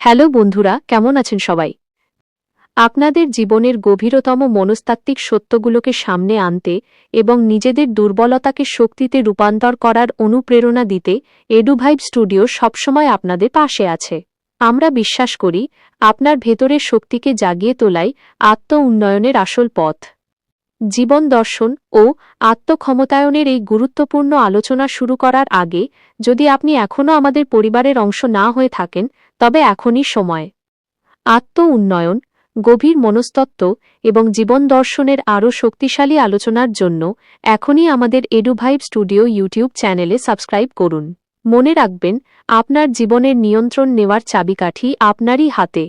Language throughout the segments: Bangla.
হ্যালো বন্ধুরা, কেমন আছেন সবাই? আপনাদের জীবনের গভীরতম মনস্তাত্ত্বিক সত্যগুলোকে সামনে আনতে এবং নিজেদের দুর্বলতাকে শক্তিতে রূপান্তর করার অনুপ্রেরণা দিতে এডুভাইব স্টুডিও সবসময় আপনাদের পাশে আছে। আমরা বিশ্বাস করি আপনার ভেতরের শক্তিকে জাগিয়ে তোলাই আত্ম উন্নয়নের আসল পথ। জীবন দর্শন ও আত্মক্ষমতায়নের এই গুরুত্বপূর্ণ আলোচনা শুরু করার আগে যদি আপনি এখনও আমাদের পরিবারের অংশ না হয়ে থাকেন, তবে এখনই সময়। আত্ম উন্নয়ন, গভীর মনস্তত্ত্ব এবং জীবন দর্শনের আরও শক্তিশালী আলোচনার জন্য এখনই আমাদের এডুভাইব স্টুডিও ইউটিউব চ্যানেলে সাবস্ক্রাইব করুন। মনে রাখবেন, আপনার জীবনের নিয়ন্ত্রণ নেওয়ার চাবিকাঠি আপনারই হাতে।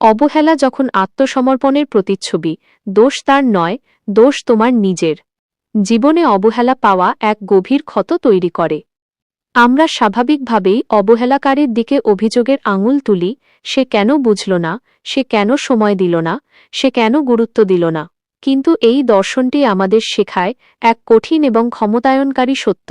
অবহেলা যখন আত্মসমর্পণের প্রতিচ্ছবি, দোষ তার নয়, দোষ তোমার নিজের। জীবনে অবহেলা পাওয়া এক গভীর ক্ষত তৈরি করে। আমরা স্বাভাবিকভাবেই অবহেলাকারীর দিকে অভিযোগের আঙুল তুলি, সে কেন বুঝল না, সে কেন সময় দিল না, সে কেন গুরুত্ব দিল না। কিন্তু এই দর্শনটি আমাদের শেখায় এক কঠিন এবং ক্ষমতায়নকারী সত্য: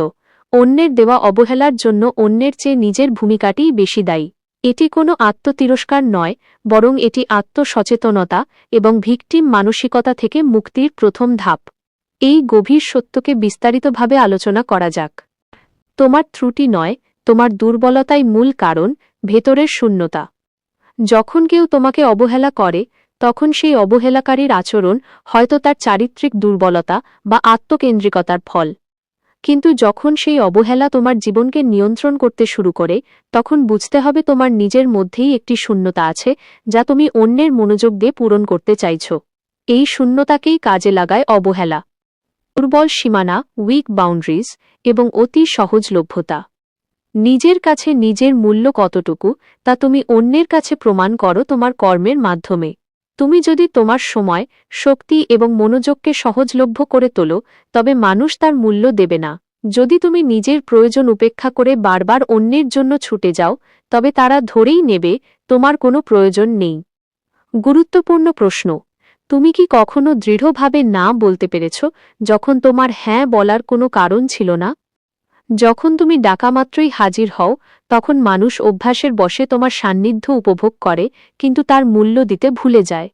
অন্যের দেওয়া অবহেলার জন্য অন্যের চেয়ে নিজের ভূমিকাটিই বেশি দায়ী। এটি কোনো আত্মতিরস্কার নয়, বরং এটি আত্মসচেতনতা এবং ভিকটিম মানসিকতা থেকে মুক্তির প্রথম ধাপ। এই গভীর সত্যকে বিস্তারিতভাবে আলোচনা করা যাক। তোমার ত্রুটি নয়, তোমার দুর্বলতাই মূল কারণ, ভেতরের শূন্যতা। যখন কেউ তোমাকে অবহেলা করে, তখন সেই অবহেলাকারীর আচরণ হয়তো তার চারিত্রিক দুর্বলতা বা আত্মকেন্দ্রিকতার ফল। কিন্তু যখন সেই অবহেলা তোমার জীবনকে নিয়ন্ত্রণ করতে শুরু করে, তখন বুঝতে হবে তোমার নিজের মধ্যেই একটি শূন্যতা আছে, যা তুমি অন্যের মনোযোগ দিয়ে পূরণ করতে চাইছ। এই শূন্যতাকেই কাজে লাগায় অবহেলা। দুর্বল সীমানা, উইক বাউন্ডারিজ এবং অতি সহজলভ্যতা। নিজের কাছে নিজের মূল্য কতটুকু তা তুমি অন্যের কাছে প্রমাণ করো তোমার কর্মের মাধ্যমে। তুমি যদি তোমার সময়, শক্তি এবং মনোযোগকে সহজলভ্য করে তোলো, তবে মানুষ তার মূল্য দেবে না। যদি তুমি নিজের প্রয়োজন উপেক্ষা করে বারবার অন্যের জন্য ছুটে যাও, তবে তারা ধরেই নেবে তোমার কোনো প্রয়োজন নেই। গুরুত্বপূর্ণ প্রশ্ন: তুমি কি কখনো দৃঢ়ভাবে না বলতে পেরেছ যখন তোমার হ্যাঁ বলার কোনো কারণ ছিল না? যখন তুমি ডাকামাত্রই হাজির হও, তখন মানুষ অভ্যাসের বশে তোমার সান্নিধ্য উপভোগ করে, কিন্তু তার মূল্য দিতে ভুলে যায়।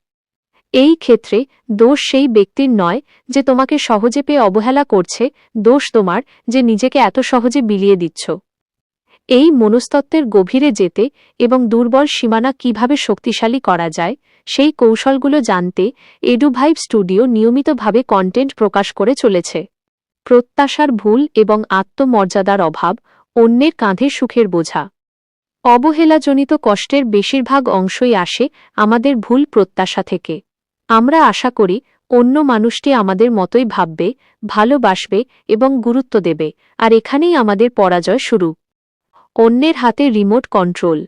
এই ক্ষেত্রে দোষ সেই ব্যক্তির নয় যে তোমাকে সহজে পেয়ে অবহেলা করছে, দোষ তোমার যে নিজেকে এত সহজে বিলিয়ে দিচ্ছ। এই মনস্তত্ত্বের গভীরে যেতে এবং দুর্বল সীমানা কিভাবে শক্তিশালী করা যায়, সেই কৌশলগুলো জানতে এডুভাইব স্টুডিও নিয়মিতভাবে কন্টেন্ট প্রকাশ করে চলেছে। প্রত্যাশার ভুল এবং আত্মমর্যাদার অভাব, অন্যের কাঁধে সুখের বোঝা। অবহেলাজনিত কষ্টের বেশিরভাগ অংশই আসে আমাদের ভুল প্রত্যাশা থেকে। আমরা আশা করি অন্য মানুষটি আমাদের মতোই ভাববে, ভালোবাসবে এবং গুরুত্ব দেবে, আর এখানেই আমাদের পরাজয় শুরু। অন্যের হাতে রিমোট কন্ট্রোল।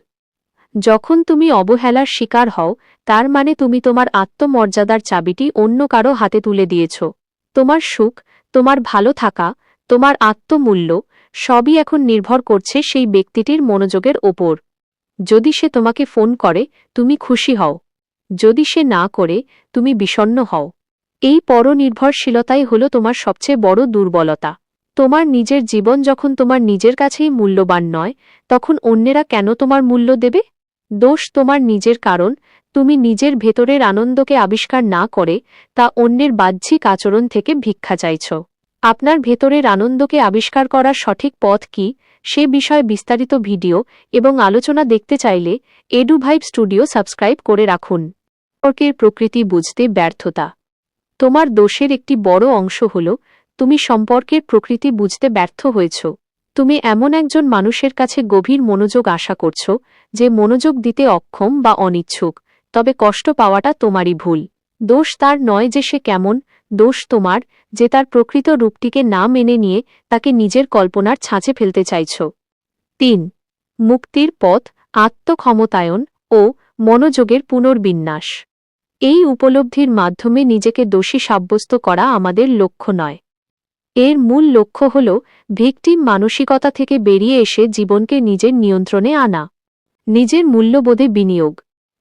যখন তুমি অবহেলার শিকার হও, তার মানে তুমি তোমার আত্মমর্যাদার চাবিটি অন্য কারো হাতে তুলে দিয়েছ। তোমার সুখ, তোমার ভালো থাকা, তোমার আত্মমূল্য সবই এখন নির্ভর করছে সেই ব্যক্তিটির মনোযোগের ওপর। যদি সে তোমাকে ফোন করে, তুমি খুশি হও। যদি সে না করে, তুমি বিষণ্ণ হও। এই পরনির্ভরশীলতাই হল তোমার সবচেয়ে বড় দুর্বলতা। তোমার নিজের জীবন যখন তোমার নিজের কাছেই মূল্যবান নয়, তখন অন্যেরা কেন তোমার মূল্য দেবে? দোষ তোমার নিজের, কারণ তুমি নিজের ভেতরের আনন্দকে আবিষ্কার না করে তা অন্যের বাহ্যিক আচরণ থেকে ভিক্ষা চাইছ। আপনার ভেতরের আনন্দকে আবিষ্কার করার সঠিক পথ কী, সে বিষয়ে বিস্তারিত ভিডিও এবং আলোচনা দেখতে চাইলে এডুভাইব স্টুডিও সাবস্ক্রাইব করে রাখুন। সম্পর্কের প্রকৃতি বুঝতে ব্যর্থতা। তোমার দোষের একটি বড় অংশ হল তুমি সম্পর্কের প্রকৃতি বুঝতে ব্যর্থ হয়েছ। তুমি এমন একজন মানুষের কাছে গভীর মনোযোগ আশা করছ, যে মনোযোগ দিতে অক্ষম বা অনিচ্ছুক, তবে কষ্ট পাওয়াটা তোমারই ভুল। দোষ তার নয় যে সে কেমন, দোষ তোমার যে তার প্রকৃত রূপটিকে না মেনে নিয়ে তাকে নিজের কল্পনার ছাঁচে ফেলতে চাইছ। ৩. মুক্তির পথ, আত্মক্ষমতায়ন ও মনোযোগের পুনর্বিন্যাস। এই উপলব্ধির মাধ্যমে নিজেকে দোষী সাব্যস্ত করা আমাদের লক্ষ্য নয়। এর মূল লক্ষ্য হল ভিকটিম মানসিকতা থেকে বেরিয়ে এসে জীবনকে নিজের নিয়ন্ত্রণে আনা। নিজের মূল্যবোধে বিনিয়োগ,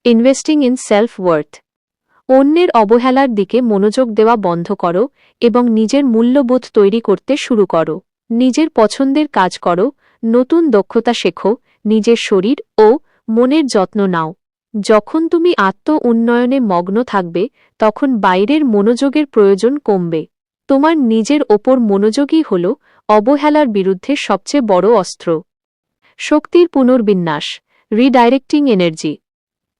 ইনভেস্টিং ইন সেলফ ওয়ার্থ। অন্যের অবহেলার দিকে মনোযোগ দেওয়া বন্ধ করো এবং নিজের মূল্যবোধ তৈরি করতে শুরু করো। নিজের পছন্দের কাজ করো, নতুন দক্ষতা শেখো, নিজের শরীর ও মনের যত্ন নাও। যখন তুমি আত্ম উন্নয়নে মগ্ন থাকবে তখন বাইরের মনোযোগের প্রয়োজন কমবে। তোমার নিজের ওপর মনোযোগই হল অবহেলার বিরুদ্ধে সবচেয়ে বড় অস্ত্র। শক্তির পুনর্বিন্যাস, রিডাইরেক্টিং এনার্জি।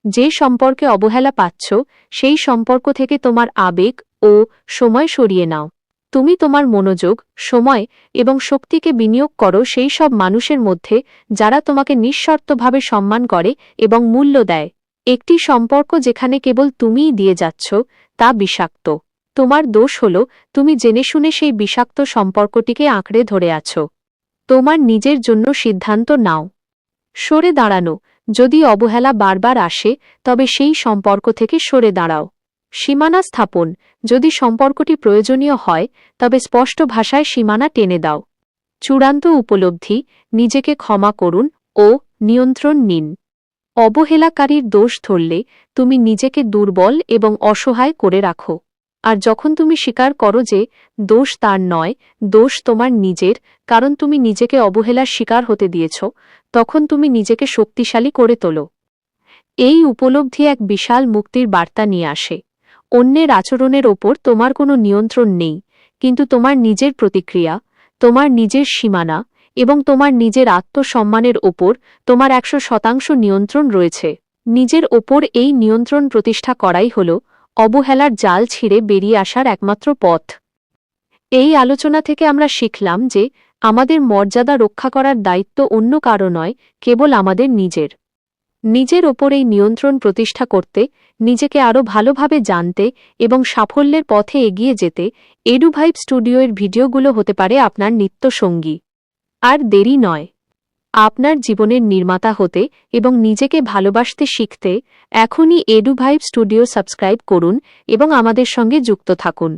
যে সম্পর্কে অবহেলা পাচ্ছ সেই সম্পর্ক থেকে তোমার আবেগ ও সময় সরিয়ে নাও। তুমি তোমার মনোযোগ, সময় এবং শক্তিকে বিনিয়োগ করো সেই সব মানুষের মধ্যে যারা তোমাকে নিঃশর্তভাবে সম্মান করে এবং মূল্য দেয়। একটি সম্পর্ক যেখানে কেবল তুমিই দিয়ে যাচ্ছ তা বিষাক্ত। তোমার দোষ হল তুমি জেনে শুনে সেই বিষাক্ত সম্পর্কটিকে আঁকড়ে ধরে আছো। তোমার নিজের জন্য সিদ্ধান্ত নাও। সরে দাঁড়ানো, যদি অবহেলা বারবার আসে তবে সেই সম্পর্ক থেকে সরে দাঁড়াও। সীমানা স্থাপন, যদি সম্পর্কটি প্রয়োজনীয় হয় তবে স্পষ্ট ভাষায় সীমানা টেনে দাও। চূড়ান্ত উপলব্ধি, নিজেকে ক্ষমা করুন ও নিয়ন্ত্রণ নিন। অবহেলাকারীর দোষ ধরলে তুমি নিজেকে দুর্বল এবং অসহায় করে রাখো। আর যখন তুমি স্বীকার করো যে দোষ তার নয়, দোষ তোমার নিজের, কারণ তুমি নিজেকে অবহেলার শিকার হতে দিয়েছ, তখন তুমি নিজেকে শক্তিশালী করে তোলো। এই উপলব্ধি এক বিশাল মুক্তির বার্তা নিয়ে আসে। অন্যের আচরণের ওপর তোমার কোনো নিয়ন্ত্রণ নেই, কিন্তু তোমার নিজের প্রতিক্রিয়া, তোমার নিজের সীমানা এবং তোমার নিজের আত্মসম্মানের ওপর তোমার 100% নিয়ন্ত্রণ রয়েছে। নিজের ওপর এই নিয়ন্ত্রণ প্রতিষ্ঠা করাই হল অবহেলার জাল ছিঁড়ে বেরিয়ে আসার একমাত্র পথ। এই আলোচনা থেকে আমরা শিখলাম যে আমাদের মর্যাদা রক্ষা করার দায়িত্ব অন্য কারো নয়, কেবল আমাদের নিজের। নিজের ওপর এই নিয়ন্ত্রণ প্রতিষ্ঠা করতে, নিজেকে আরও ভালোভাবে জানতে এবং সাফল্যের পথে এগিয়ে যেতে এডুভাইব স্টুডিওর ভিডিওগুলো হতে পারে আপনার নিত্যসঙ্গী। আর দেরি নয়, আপনার জীবনের নির্মাতা হতে এবং নিজেকে ভালোবাসতে শিখতে এখনই এডুভাইব স্টুডিও সাবস্ক্রাইব করুন এবং আমাদের সঙ্গে যুক্ত থাকুন।